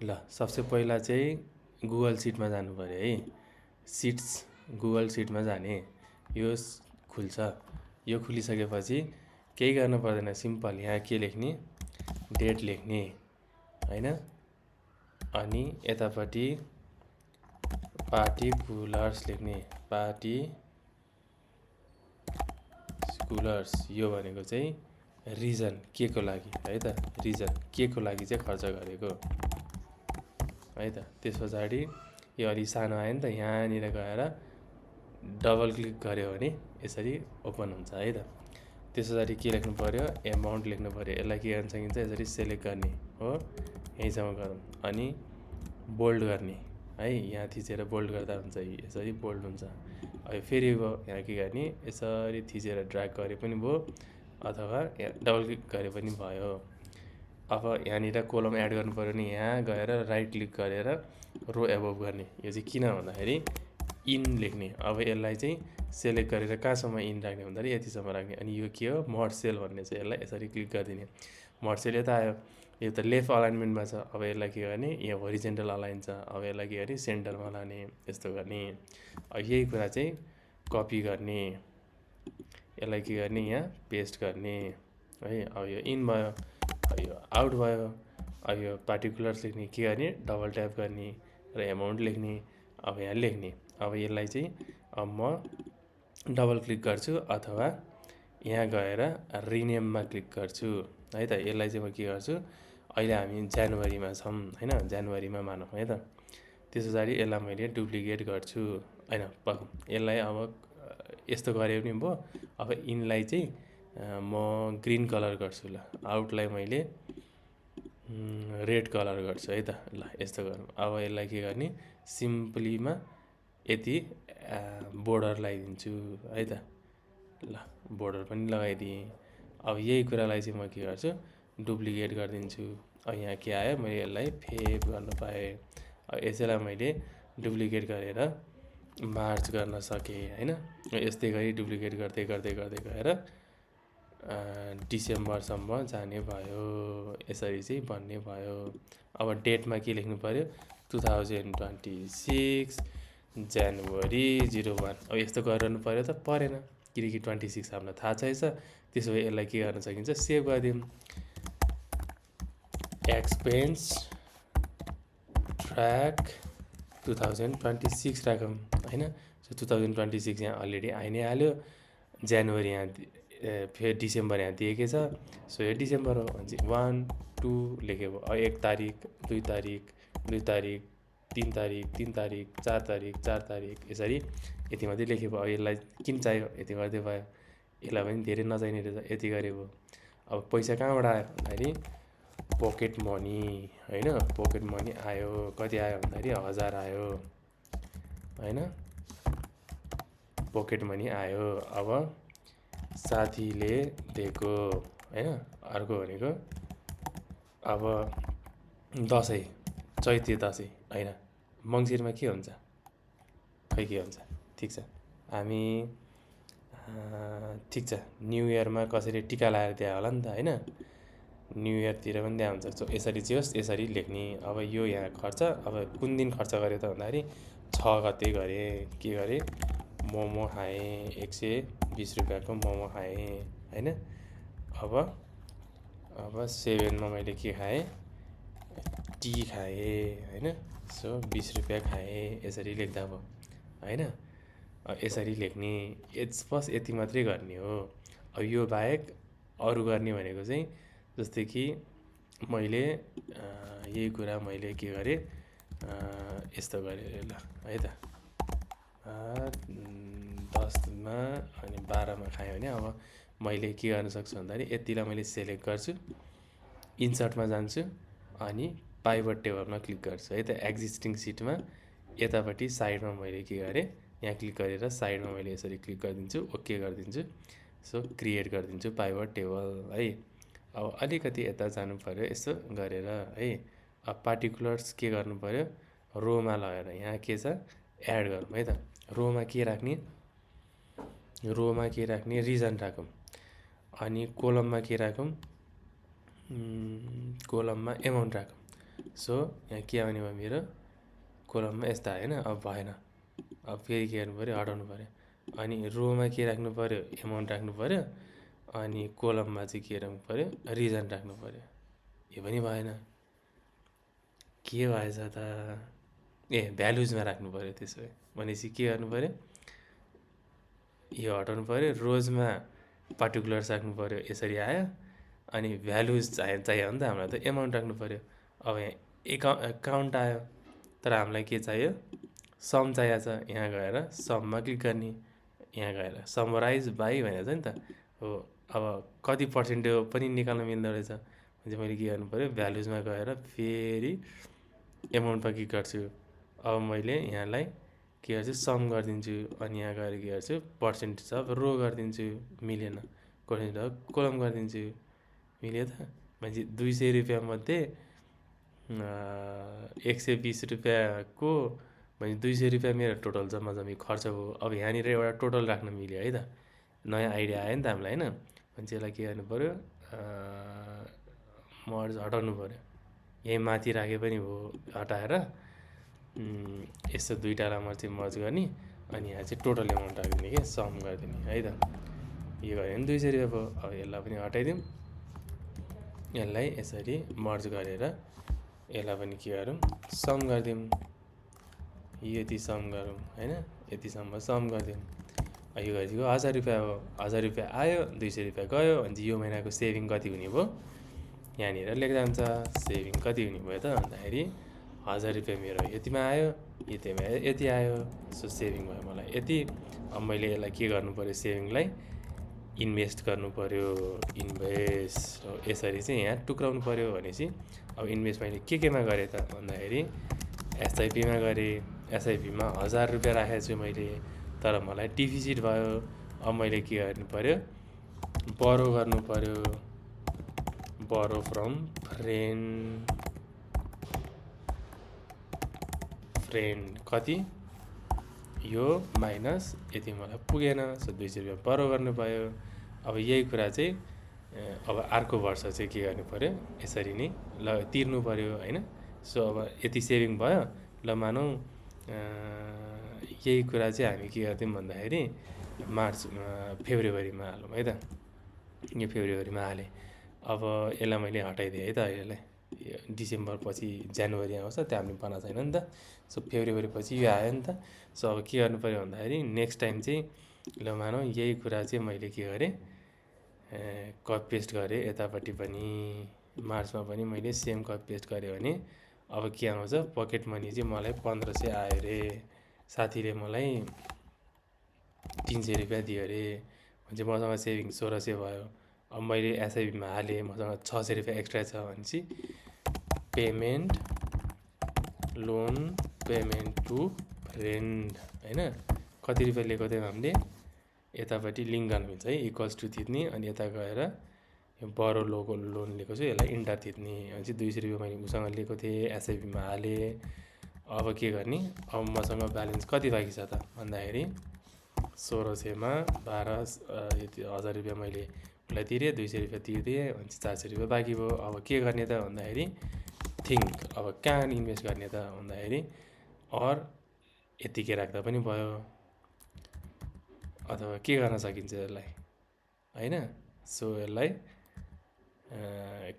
ल सबसे पहिला चाहिँ गुगल सिटमा जानु पऱ्यो है। सिट्स गुगल सिटमा जाने, यो खुल्छ। यो खुलिसकेपछि केही गर्नु पर्दैन, सिम्पल यहाँ के लेख्ने, डेट लेख्ने हैन। अनि यतापट्टि पार्टिकुलर्स लेख्ने, पार्टिकुलर्स यो भनेको चाहिँ रिजन के को लागि है त, रिजन के को लागि चाहिँ खर्च गरेको है त। त्यस पछाडि यो अलि सानो आयो नि त, यहाँनिर गएर डबल क्लिक गऱ्यो भने यसरी ओपन हुन्छ है त। त्यस पछाडि के लेख्नु पर्यो, एमाउन्ट लेख्नु पर्यो। यसलाई के गर्न सकिन्छ, यसरी सेलेक्ट गर्ने हो, यहीँसम्म गरौँ। अनि बोल्ड गर्ने है, यहाँ थिचेर बोल्ड गर्दा हुन्छ, यसरी बोल्ड हुन्छ। अब फेरि भयो, यहाँ के गर्ने, यसरी थिचेर ड्र्याग गरे पनि भयो, अथवा यहाँ डबल क्लिक गरे पनि भयो। अब यहाँनिर कोलम एड गर्नु पऱ्यो भने यहाँ गएर राइट क्लिक गरेर रो एबोभ गर्ने। यो चाहिँ किन भन्दाखेरि इन लेख्ने। अब यसलाई चाहिँ सेलेक्ट गरेर कहाँसम्म इन राख्ने भन्दाखेरि यतिसम्म राख्ने। अनि यो के हो, मर्ज सेल भन्ने चाहिँ यसलाई यसरी क्लिक गरिदिने। मर्ज सेल यता आयो, यो त लेफ्ट अलाइनमेन्टमा छ। अब यसलाई के गर्ने, यहाँ होरिजेन्टल अलाइन छ। अब यसलाई के गर्ने, सेन्टरमा लाने, यस्तो गर्ने। अब यही कुरा चाहिँ कपी गर्ने, यसलाई के गर्ने, यहाँ पेस्ट गर्ने है। अब यो इन भयो, अब यो आउट भयो। अब यो पार्टिकुलर्स लेख्ने, के गर्ने, डबल ट्याप गर्ने र एमाउन्ट लेख्ने। अब यहाँ लेख्ने। अब यसलाई चाहिँ अब म डबल क्लिक गर्छु, अथवा यहाँ गएर रिनेममा क्लिक गर्छु है त। यसलाई चाहिँ म के गर्छु, अहिले हामी जनवरीमा छौँ हैन, जनवरीमा मानौँ है त। त्यस पछाडि यसलाई मैले डुप्लिकेट गर्छु हैन। यसलाई अब यस्तो गरे पनि भयो। अब इनलाई चाहिँ म ग्रिन कलर गर्छु। ल आउटलाई मैले रेड कलर गर्छु है त। ल यस्तो गरौँ। अब यसलाई के गर्ने, सिम्पलीमा यति बोर्डर लगाइदिन्छु है त। ल बोर्डर पनि लगाइदिएँ। अब यही कुरालाई चाहिँ म के गर्छु, डुप्लिकेट गरिदिन्छु। अब यहाँ के आयो, मैले यसलाई फेभ गर्न पाएँ। अब यसैलाई मैले डुप्लिकेट गरेर मार्च गर्न सकेँ हैन। यस्तै गरी डुप्लिकेट गर्दै गर्दै गर्दै गएर डिसेम्बरसम्म जाने भयो। यसरी चाहिँ बन्ने भयो। अब डेटमा के लेख्नु पऱ्यो, 2026 जनवरी 01। अब यस्तो गरिरहनु पऱ्यो त, परेन, किनकि 26 हामीलाई थाहा छैछ। त्यसो भए यसलाई के गर्न सकिन्छ, सेभ गरिदिउँ। एक्सपेन्स ट्र्याक 2026 राखौँ हैन। सो 2026 यहाँ अलरेडी आइ नै हाल्यो। जनवरी यहाँ फेरि डिसेम्बर यहाँ दिएकै छ। सो यो डिसेम्बर हो भने चाहिँ 1 2 लेखेको। अब 1 तारिक 2 तारिक 2 तारिक 3 तारिक 3 तारिक 4 तारिक 4 तारिक, यसरी यति मात्रै लेखेको। अब यसलाई किन चाहियो, यति गर्दै भयो। यसलाई पनि धेरै नचाहिने रहेछ, यति गरे भयो। अब पैसा कहाँबाट आयो भन्दाखेरि पकेट मनी हैन। पकेट मनी आयो, कति आयो भन्दाखेरि 1000 आयो हैन। पकेट मनी आयो। अब साथीले दिएको हैन। अर्को भनेको अब दसैँ, चैते दसैँ हैन, मङ्सिरमा के हुन्छ, खै के हुन्छ, ठिक छ। हामी ठिक छ, न्यु इयरमा कसैले टिका लगाएर दिए होला नि त हैन, न्यु इयरतिर पनि दिए हुन्छ। सो यसरी चाहिँ होस्, यसरी लेख्ने। अब यो यहाँ खर्च, अब कुन दिन खर्च गऱ्यो त भन्दाखेरि 6 गते गरेँ। के गरेँ, मोमो खाएँ, 120 रुपियाँको मोमो खाएँ हैन। अब 7मा मैले के खाएँ, टी खाएँ हैन। सो 20 रुपियाँ खाएँ, यसरी लेख्दा भयो हैन। यसरी लेख्ने, बस यति मात्रै गर्ने हो। अब यो बाहेक अरू गर्ने भनेको चाहिँ, जस्तै कि मैले यही कुरा मैले के गरेँ, यस्तो गरेँ ल है त। 10मा अनि 12मा खाएँ भने अब मैले के गर्न सक्छु भन्दाखेरि यतिलाई मैले सेलेक्ट गर्छु, इन्सर्टमा जान्छु, अनि पाइभट टेबलमा क्लिक गर्छु है त। एक्जिस्टिङ सिटमा यतापट्टि साइडमा मैले के गरेँ, यहाँ क्लिक गरेर साइडमा मैले यसरी क्लिक गरिदिन्छु, ओके गरिदिन्छु। सो क्रिएट गरिदिन्छु पाइभट टेबल है। अब अलिकति यता जानु पऱ्यो यसो गरेर है। अब पार्टिकुलर्स के गर्नु पऱ्यो, रोमा लगेर यहाँ के छ एड गरौँ है त। रोमा के राख्ने, रिजन राखौँ। अनि कोलममा के राखौँ, कोलममा एमाउन्ट राखौँ। सो यहाँ के आउने भयो मेरो कोलममा यस्ता होइन। अब भएन, अब फेरि के गर्नु पऱ्यो, हटाउनु पऱ्यो। अनि रोमा के राख्नु पऱ्यो, एमाउन्ट राख्नु पऱ्यो। अनि कोलममा चाहिँ के राख्नु पऱ्यो, रिजन राख्नु पऱ्यो। यो पनि भएन, के भएछ त, भ्यालुजमा राख्नु पऱ्यो। त्यसो भए भनेपछि के गर्नु पऱ्यो, यो हटाउनु पऱ्यो, रोजमा पार्टिकुलर्स राख्नु पऱ्यो, यसरी आयो। अनि भ्यालुज चाहियो भने त हामीलाई त एमाउन्ट राख्नु पऱ्यो। अब यहाँ काउन्ट आयो, तर हामीलाई के चाहियो, सम चाहिएको छ। यहाँ गएर सममा क्लिक गर्ने, यहाँ गएर समराइज बाई भनेको छ नि त हो। अब कति पर्सेन्ट पनि निकाल्न मिल्दो रहेछ भने मैले के गर्नु पऱ्यो, भ्यालुजमा गएर फेरि एमाउन्टमा क्लिक गर्छु। अब मैले यहाँलाई के गर्छु, सम गरिदिन्छु। अनि यहाँ गएर के गर्छु, पर्सेन्टेज अफ रो गरिदिन्छु, मिलेन। पर्सेन्टेज अफ कोलम गरिदिन्छु, मिल्यो त। भनेपछि 200 रुपियाँमध्ये 120 रुपियाँको भने 200 रुपियाँ मेरो टोटल जम्मा जम्मी खर्च हो। अब यहाँनिर एउटा टोटल राख्न मिल्यो है त, नयाँ आइडिया आयो नि त हामीलाई होइन। भने चाहिँ यसलाई के गर्नु पऱ्यो, मर्ज हटाउनु पऱ्यो। यहीँ माथि राखे पनि हो, हटाएर यस्तो दुईवटालाई चाहिँ मर्ज गर्ने। अनि यहाँ चाहिँ टोटल एमाउन्ट राखिदिने, क्या सम गरिदिने है त। यो गऱ्यो भने 200 रुपियाँ भयो। अब यसलाई पनि हटाइदिउँ, यसलाई यसरी मर्ज गरेर यसलाई पनि के गरौँ, सम गरिदिउँ। यति सम गरौँ होइन, यति सम्म सम गरिदिउँ। यो गरेको 1000 रुपियाँ हो। 1000 रुपियाँ आयो, 200 रुपियाँ गयो। भने चाहिँ यो महिनाको सेभिङ कति हुने भयो, यहाँनिर लेख्दा हुन्छ सेभिङ कति हुने भयो त भन्दाखेरि 1000 रुपियाँ मेरो यतिमा आयो, यतिमा यति आयो। सो सेभिङ भयो मलाई यति। अब मैले यसलाई के गर्नु पऱ्यो, सेभिङलाई इन्भेस्ट गर्नु पऱ्यो, इन्भेस्ट। यसरी चाहिँ यहाँ टुक्राउनु पऱ्यो। भनेपछि अब इन्भेस्ट मैले केमा गरेँ त भन्दाखेरि एसआइपीमा गरेँ। एसआइपीमा 1000 रुपियाँ राखेको छु मैले, तर मलाई डिफिसिट भयो। अब मैले के गर्नु पऱ्यो, बरो गर्नु पऱ्यो। बरो फ्रम फ्रेन्ड कति, यो माइनस यति मलाई पुगेन। सो 200 रुपियाँ बरो गर्नु भयो। अब यही कुरा चाहिँ अब अर्को वर्ष चाहिँ के गर्नु पऱ्यो, यसरी नै ल तिर्नु पऱ्यो होइन। सो अब यति सेभिङ भयो। ल मानौँ यही कुरा चाहिँ हामी के गर्थ्यौँ भन्दाखेरि फेब्रुअरीमा हालौँ है त। यो फेब्रुअरीमा हालेँ। अब यसलाई मैले हटाइदिएँ है त। यसलाई डिसेम्बर पछि जनवरी आउँछ, त्यो हामीले बनाएको छैन नि त। सो फेब्रुअरी पछि यो आयो नि त। सो अब के गर्नु पऱ्यो भन्दाखेरि नेक्स्ट टाइम चाहिँ ल मानौँ यही कुरा चाहिँ मैले के गरेँ, कपी पेस्ट गरेँ यतापट्टि पनि। मार्चमा पनि मैले सेम कपी पेस्ट गरेँ भने अब के आउँछ, पकेट मनी चाहिँ मलाई 1500 आयो अरे। साथीले मलाई 300 रुपियाँ दियो अरे। भने चाहिँ मसँग सेभिङ 1600 भयो। अब मैले एसआइपीमा हालेँ, मसँग 600 रुपियाँ एक्स्ट्रा छ भनेपछि payment loan payment to friend होइन। कति रुपियाँ लिएको थियौँ हामीले, यतापट्टि लिङ्क गर्नु मिल्छ है, इक्वल्स टु थिच्ने। अनि यता गएर यो बरो लोन लिएको छु, यसलाई इन्टर थिच्ने। भनेपछि 200 रुपियाँ मैले उसँग लिएको थिएँ, एसआइपीमा हालेँ। अब के गर्ने, अब मसँग ब्यालेन्स कति बाँकी छ त भन्दाखेरि 1600मा 1000 रुपियाँ मैले उसलाई तिरेँ, 200 रुपियाँ तिरिदिएँ। भनेपछि 400 रुपियाँ बाँकी भयो। अब के गर्ने त भन्दाखेरि थिङ्क, अब कहाँ इन्भेस्ट गर्ने त भन्दाखेरि यतिकै राख्दा पनि भयो, अथवा के गर्न सकिन्छ यसलाई होइन। सो यसलाई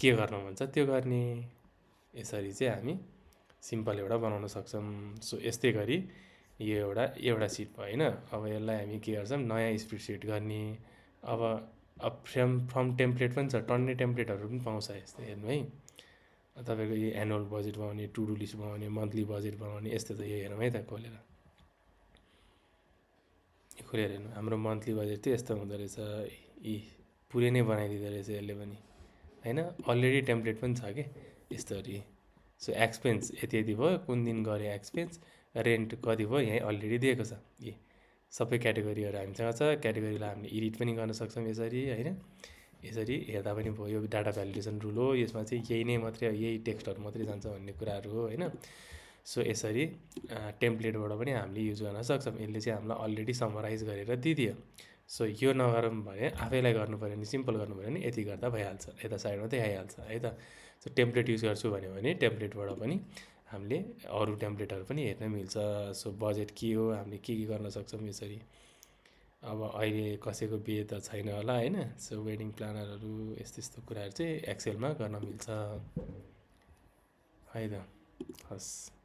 के गर्नु भन्छ त्यो गर्ने। यसरी चाहिँ हामी सिम्पल एउटा बनाउन सक्छौँ। सो यस्तै गरी यो एउटा सिट भयो होइन। अब यसलाई हामी के गर्छौँ, नयाँ स्प्रेडसिट गर्ने। अब फ्रम टेम्प्लेट पनि छ, टन्ने टेम्प्लेटहरू पनि पाउँछ यस्तै हेर्नु है। तपाईँको यो एनुअल बजेट बनाउने, टु डु लिस्ट बनाउने, मन्थली बजेट बनाउने, यस्तो त यो हेरौँ है त खोलेर हेर्नु। हाम्रो मन्थली बजेट चाहिँ यस्तो हुँदो रहेछ, पुरै नै बनाइदिँदो रहेछ यसले पनि होइन। अलरेडी टेम्प्लेट पनि छ कि यस्तोहरू। सो एक्सपेन्स यति भयो, कुन दिन गऱ्यो एक्सपेन्स, रेन्ट कति भयो, यहीँ अलरेडी दिएको छ। सबै क्याटेगोरीहरू हामीसँग छ। क्याटेगोरीलाई हामीले एडिट पनि गर्न सक्छौँ यसरी होइन। यसरी हेर्दा पनि भयो। यो डाटा भ्यालिडेसन रुल हो, यसमा चाहिँ यही नै मात्रै, यही टेक्स्टहरू मात्रै जान्छ भन्ने कुराहरू हो होइन। सो यसरी टेम्प्लेटबाट पनि हामीले युज गर्न सक्छौँ। यसले चाहिँ हामीलाई अलरेडी समराइज गरेर दिदियो। सो यो नगरौँ भने आफैलाई गर्नु पऱ्यो भने, सिम्पल गर्नु पऱ्यो भने यति गर्दा भइहाल्छ, यता साइडमा चाहिँ आइहाल्छ है त। सो टेम्प्लेट युज गर्छु भन्यो भने टेम्प्लेटबाट पनि हामीले अरू टेम्प्लेटहरू पनि हेर्न मिल्छ। सो बजेट के हो, हामीले के गर्न सक्छौँ यसरी। अब अहिले कसैको बिहे त छैन होला होइन, सो वेडिङ प्लानरहरू यस्तो यस्तो कुराहरू चाहिँ एक्सेलमा गर्न मिल्छ है त। हस्।